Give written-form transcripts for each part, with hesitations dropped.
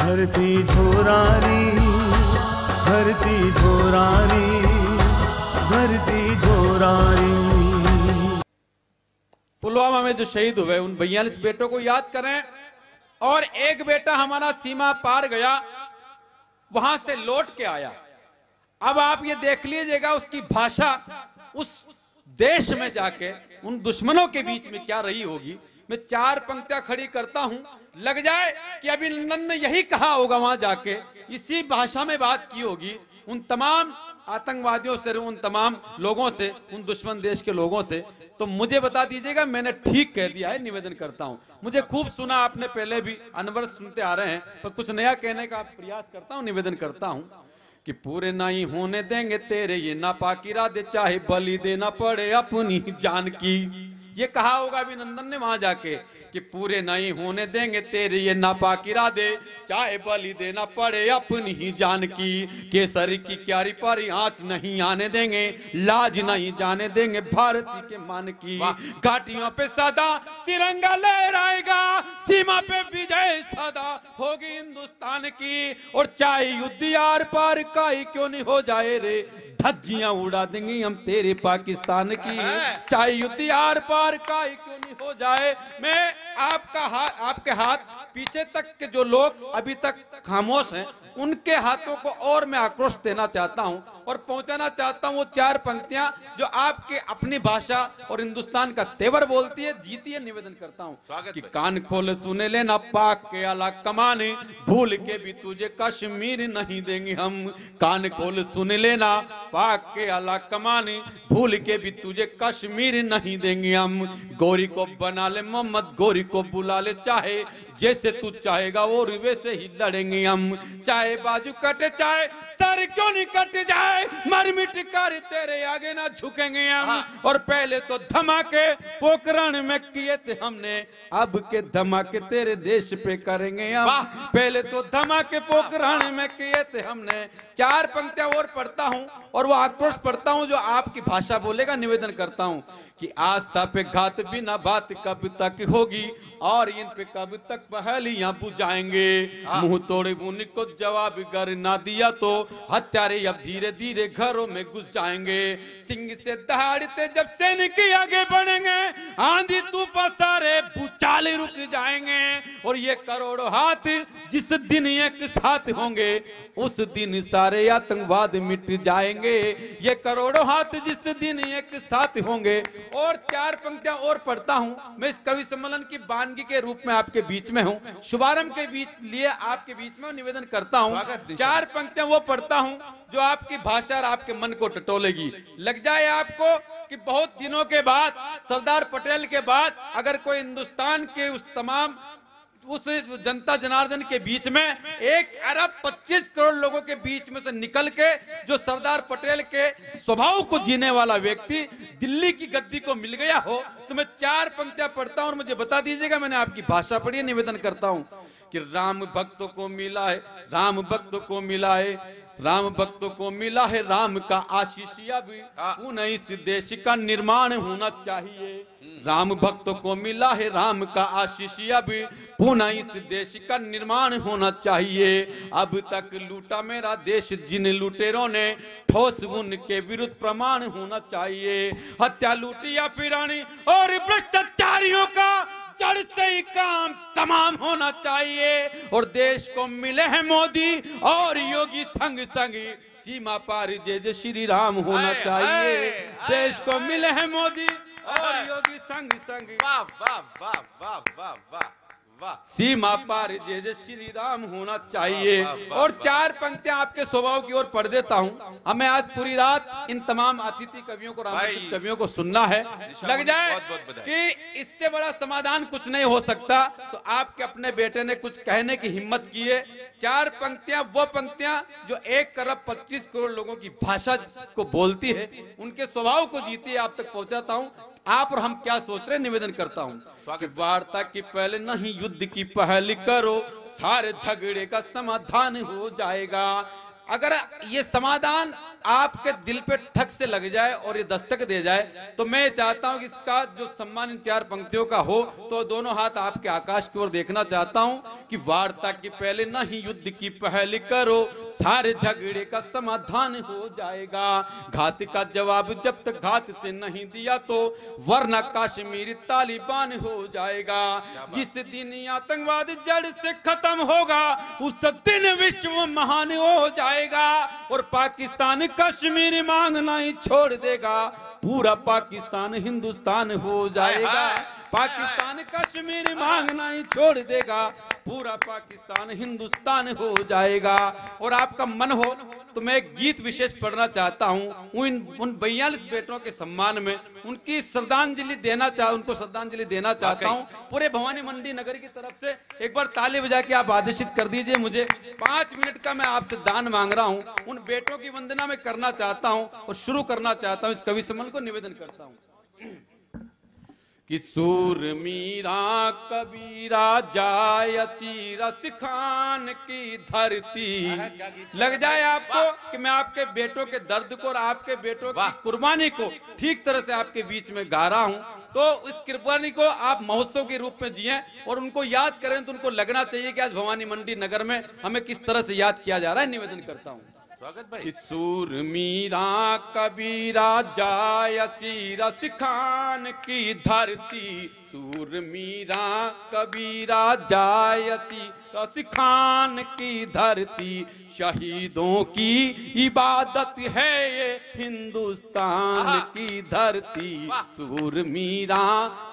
धरती झोरारी, धरती झोरारी, धरती झोरारी। पुलवामा में जो शहीद हुए उन 42 बेटों को याद करें। और एक बेटा हमारा सीमा पार गया, वहां से लौट के आया। अब आप ये देख लीजिएगा उसकी भाषा उस देश में जाके उन दुश्मनों के बीच में क्या रही होगी। मैं 4 पंक्तियां खड़ी करता हूं, लग जाए कि अभिनंदन ने यही कहा होगा वहां जाके, इसी भाषा में बात की होगी उन तमाम आतंकवादियों से, उन तमाम लोगों से, उन दुश्मन देश के लोगों से। तो मुझे बता दीजिएगा मैंने ठीक कह दिया है, निवेदन करता हूं। मुझे खूब सुना आपने, पहले भी अनवर सुनते आ रहे हैं, पर कुछ नया कहने का प्रयास करता हूं, निवेदन करता हूं कि पूरे नहीं होने देंगे तेरे ये नापाक इरादे, चाहे बलि देना पड़े अपनी जान की। ये कहा होगा अभिनंदन ने वहां जाके कि पूरे नहीं होने देंगे तेरे ये नापाक इरादे, चाहे बलि देना पड़े अपनी ही जान की। केसरी की क्यारी पर आंच नहीं आने देंगे, लाज नहीं जाने देंगे भारती के मान की। घाटियों पे सदा तिरंगा लहराएगा, सीमा पे विजय सदा होगी हिंदुस्तान की। और चाहे युद्ध यार पार का ही क्यों नहीं हो जाए रे, धज्जियां उड़ा देंगे हम तेरे पाकिस्तान की। चाहे युद्ध यार पार का ही क्यों नहीं हो जाए। मैं आपके हाथ पीछे तक के जो लोग अभी तक खामोश हैं, उनके हाथों को और मैं आक्रोश देना चाहता हूं और पहुंचाना चाहता हूं वो 4 पंक्तियां जो आपके अपनी भाषा और हिंदुस्तान का तेवर बोलती है, जीती है। निवेदन करता हूं कि कान खोल सुने लेना पाक के आला कमाने, भूल के भी तुझे कश्मीर नहीं देंगे हम। कान खोल सुन लेना पाक के आला कमाने, भूल के भी तुझे कश्मीर नहीं देंगे हम। गोरी को बना ले मोहम्मद, गोरी को बुला ले, चाहे जैसे तू चाहेगा और वैसे ही लड़ेंगे हम। चाहे बाजू कटे चाहे सर क्यों नहीं कट जाए, मर मिट कर तेरे आगे ना झुकेंगे हम। और पहले तो धमाके पोखरण में किए थे हमने, अब के धमाके तेरे देश पे करेंगे हम। पहले तो धमाके पोखरण में किए थे हमने। 4 पंक्तियां और पढ़ता हूं और वो आक्रोश पढ़ता हूं जो आपकी भाषा बोलेगा। निवेदन करता हूं कि आस्था पे घात बिना बात कब तक होगी, और इन पे कब तक पहलियां बुझाएंगे। मुंह तोड़े मुनि को जवाब अगर ना दिया तो हत्यारे अब धीरे धीरे घरों में घुस जाएंगे। सिंह से दहाड़ते जब सैनिक आगे बढ़ेंगे, आंधी तूफान सारे भूचाल रुक जाएंगे। और ये करोड़ों हाथ जिस दिन एक साथ होंगे, उस दिन सारे आतंकवाद मिट जाएंगे। ये करोड़ों हाथ जिस दिन एक साथ होंगे। और 4 पंक्तियां और पढ़ता हूं। मैं इस कवि सम्मेलन की वानगी के रूप में आपके बीच में हूं, शुभारंभ के बीच लिए आपके बीच में निवेदन करता हूं। 4 पंक्तियां वो पढ़ता हूं जो आपकी भाषा और आपके मन को टटोलेगी। लग जाए आपको कि बहुत दिनों के बाद, सरदार पटेल के बाद, अगर कोई हिंदुस्तान के उस जनता जनार्दन के बीच में 1 अरब 25 करोड़ लोगों के बीच में से निकल के जो सरदार पटेल के स्वभाव को जीने वाला व्यक्ति दिल्ली की गद्दी को मिल गया हो, तो मैं 4 पंक्तियां पढ़ता हूं और मुझे बता दीजिएगा मैंने आपकी भाषा पढ़ी है। निवेदन करता हूं कि राम भक्तों को मिला है, राम भक्तों को मिला है, राम भक्तों को मिला है राम का आशीष। अब पुनः इस देश का निर्माण होना चाहिए। राम भक्तों को मिला है राम का आशीष, अब पुनः इस देश का निर्माण होना चाहिए। अब तक लूटा मेरा देश जिन लुटेरों ने, ठोस उनके विरुद्ध प्रमाण होना चाहिए। हत्या लूटिया पिरानी और भ्रष्टाचारियों का जड़ से ही काम तमाम होना चाहिए। और देश को मिले हैं मोदी और योगी संग संग, सीमा पार जय जय श्री राम होना चाहिए। देश को मिले हैं मोदी और योगी संग संग, वाह वाह वाह वाह वाह वाह वाह, सीमा पार जय जय श्री राम होना चाहिए। और 4 पंक्तियां आपके स्वभाव की ओर पढ़ देता हूं। हमें आज पूरी रात इन तमाम अतिथि कवियों को, रामकृष्ण कवियों को सुनना है। लग जाए कि इससे बड़ा समाधान कुछ नहीं हो सकता, तो आपके अपने बेटे ने कुछ कहने की हिम्मत की है। 4 पंक्तियां वो पंक्तियां जो 1 अरब 25 करोड़ लोगों की भाषा को बोलती है, उनके स्वभाव को जीती है, आप तक पहुंचाता हूं। आप और हम क्या सोच रहे हैं, निवेदन करता हूं। वार्ता की पहले नहीं युद्ध की पहल करो, सारे झगड़े का समाधान हो जाएगा। अगर ये समाधान आपके दिल पे ठक से लग जाए और ये दस्तक दे जाए, तो मैं चाहता हूं कि इसका जो सम्मान इन 4 पंक्तियों का हो, तो दोनों हाथ आपके आकाश की ओर देखना चाहता हूं कि वार्ता के पहले नहीं युद्ध की पहल करो, सारे झगड़े का समाधान हो जाएगा। घात का जवाब जब तक घात से नहीं दिया तो वरना कश्मीर तालिबान हो जाएगा। जिस दिन आतंकवाद जड़ से खत्म होगा उस दिन विश्व महान हो जाएगा और पाकिस्तान कश्मीर मांगना ही छोड़ देगा, पूरा पाकिस्तान हिंदुस्तान हो जाएगा। पाकिस्तान कश्मीर मांगना ही छोड़ देगा, पूरा पाकिस्तान हिंदुस्तान हो जाएगा। और आपका मन हो तो मैं एक गीत विशेष पढ़ना चाहता हूं उन 42 बेटों के सम्मान में, उनकी श्रद्धांजलि देना चाहता हूं पूरे भवानी मंडी नगर की तरफ से। एक बार ताली बजा के आप आदेशित कर दीजिए मुझे। 5 मिनट का मैं आपसे दान मांग रहा हूं, उन बेटों की वंदना मैं करना चाहता हूं और शुरू करना चाहता हूं। इस कवि सम्मान को निवेदन करता हूं कि सूर मीरा कबीरा जाय रस खान की धरती। लग जाए आपको कि मैं आपके बेटों के दर्द को और आपके बेटों की कुर्बानी को ठीक तरह से आपके बीच में गा रहा हूं, तो इस कुर्बानी को आप महोत्सव के रूप में जिए और उनको याद करें तो उनको लगना चाहिए कि आज भवानी मंडी नगर में हमें किस तरह से याद किया जा रहा है। निवेदन करता हूं स्वागत भाई। सूर मीरा कबीरा जाय रस खान की धरती, सूर मीरा कबीरा जाय रस खान की धरती, शहीदों की इबादत है ये हिंदुस्तान की धरती। सूर मीरा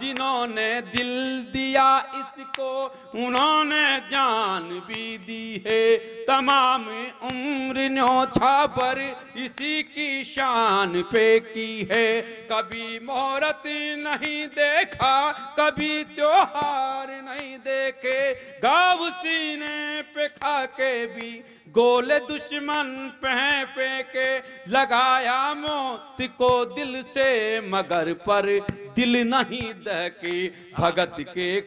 जिन्होंने दिल दिया इसको उन्होंने जान भी दी है, तमाम उम्र न्योछावर इसी की शान पे की है। कभी मोहरत नहीं देखा, कभी त्योहार नहीं देखे, गाँव सीने पे खा के भी गोले दुश्मन पे फेंके, लगाया मौत को दिल से मगर पर दिल नहीं दहके। भगत के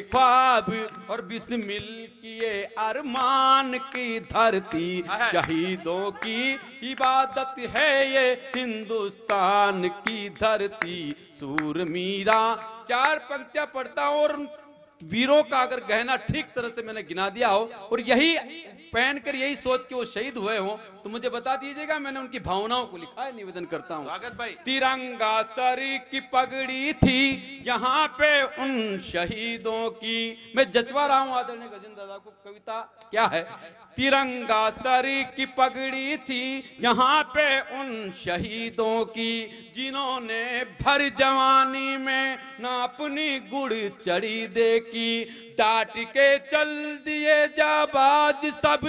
ख्वाब और बिस्मिल किए अरमान की धरती, शहीदों की इबादत है ये हिंदुस्तान की धरती। सूर मीरा 4 पंक्तियां पढ़ता हूं और वीरों का अगर गहना ठीक तरह से मैंने गिना दिया हो और यही पहनकर यही सोच के वो शहीद हुए हो तो मुझे बता दीजिएगा मैंने उनकी भावनाओं को लिखा है। निवेदन करता हूं। स्वागत भाई। तिरंगा सर की पगड़ी थी यहाँ पे उन शहीदों की। मैं जचवा रहा हूं आदरणीय गजेंद्र दादा को, कविता क्या है। तिरंगा सर की पगड़ी थी यहाँ पे उन शहीदों की, जिन्होंने भर जवानी में ना अपनी गुड़ चढ़ी देखी। डांट के चल दिए जाबाज सब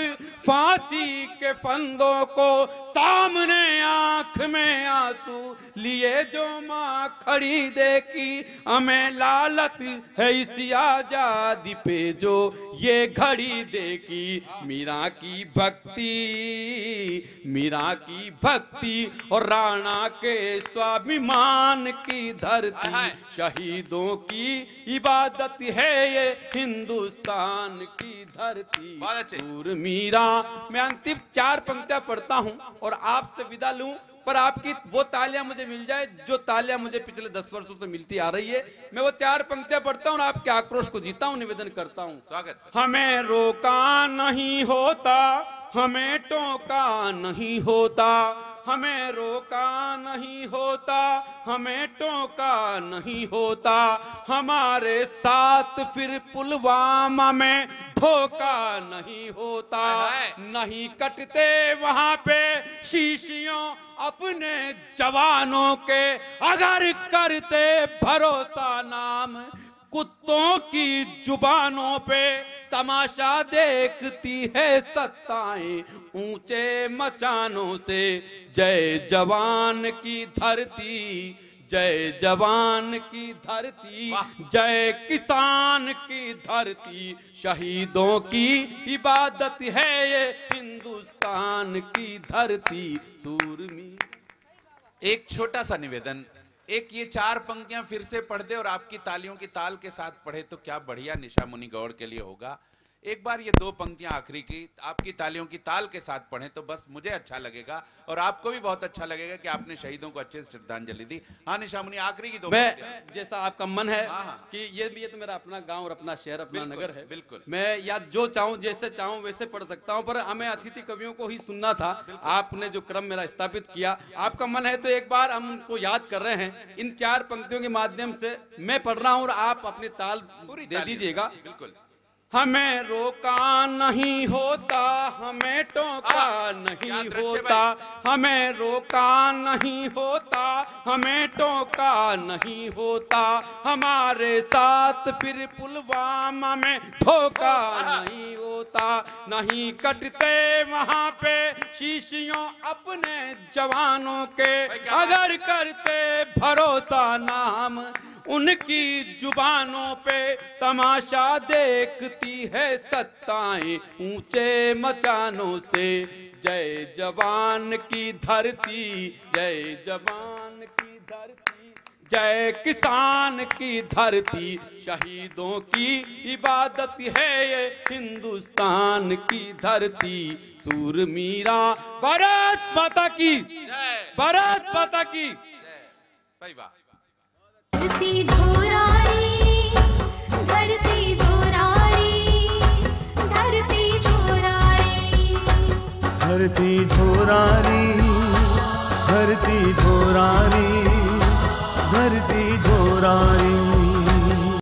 फांसी के फंदों को, सामने आंख में आंसू लिए जो माँ खड़ी देखी। हमें लालत है इस आजादी पे जो ये घड़ी देखी। मीरा की भक्ति और राणा के स्वाभिमान की धरती, शहीदों की इबादत है ये हिंदुस्तान की धरती। सूर मीरा। मैं अंतिम 4 पंक्तियां पढ़ता हूं और आपसे विदा लूं, पर आपकी वो तालियां मुझे मिल जाए जो तालियां मुझे पिछले 10 वर्षों से मिलती आ रही है। मैं वो 4 पंक्तियां पढ़ता हूं और आपके आक्रोश को जीता हूं। निवेदन करता हूं। स्वागत। हमें रोका नहीं होता, हमें टोका नहीं होता, हमें रोका नहीं होता, हमें टोका नहीं होता। हमारे साथ फिर पुलवामा में धोखा नहीं होता। नहीं कटते वहां पे शीशियों अपने जवानों के, अगर करते भरोसा नाम कुत्तों की जुबानों पे। तमाशा देखती है सत्ताएं ऊंचे मचानों से। जय जवान की धरती, जय जवान की धरती, जय किसान की धरती। शहीदों की इबादत है ये हिंदुस्तान की धरती। सूरमी। एक छोटा सा निवेदन, एक ये 4 पंक्तियां फिर से पढ़ दे और आपकी तालियों की ताल के साथ पढ़े तो क्या बढ़िया निशा मुनि गौड़ के लिए होगा। एक बार ये दो पंक्तियां आखिरी की आपकी तालियों की ताल के साथ पढ़ें तो बस मुझे अच्छा लगेगा और आपको भी बहुत अच्छा लगेगा कि आपने शहीदों को अच्छे से श्रद्धांजलि दी। हाँ निशा मुनि, आखिरी की दो पंक्तियां। जैसा आपका मन है हाँ। कि ये तो मेरा अपना गांव और अपना शहर अपना नगर है, बिल्कुल मैं या जो चाहूं जैसे चाहूं वैसे पढ़ सकता हूं, पर हमें अतिथि कवियों को ही सुनना था। आपने जो क्रम मेरा स्थापित किया, आपका मन है तो एक बार हम उनको याद कर रहे हैं इन 4 पंक्तियों के माध्यम से। मैं पढ़ रहा हूं और आप अपनी ताल दे दीजिएगा। बिल्कुल। हमें रोका नहीं होता, हमें टोका नहीं होता, हमें रोका नहीं होता, हमें टोका नहीं होता, हमारे साथ फिर पुलवामा में धोखा नहीं होता, नहीं कटते वहाँ पे शीशियों अपने जवानों के, अगर करते भरोसा नाम उनकी जुबानों पे, तमाशा देखती है सत्ताएं ऊंचे मचानों से। जय जवान की धरती, जय जवान की धरती, जय किसान की धरती, शहीदों की इबादत है ये हिंदुस्तान की धरती। सूर मीरा, भारत माता की, भारत माता की। भाई वाह। धरती धोरारी, धरती धोरारी, धरती धोरारी, धरती धोरारी, धरती धोरारी, धरती धोरारी।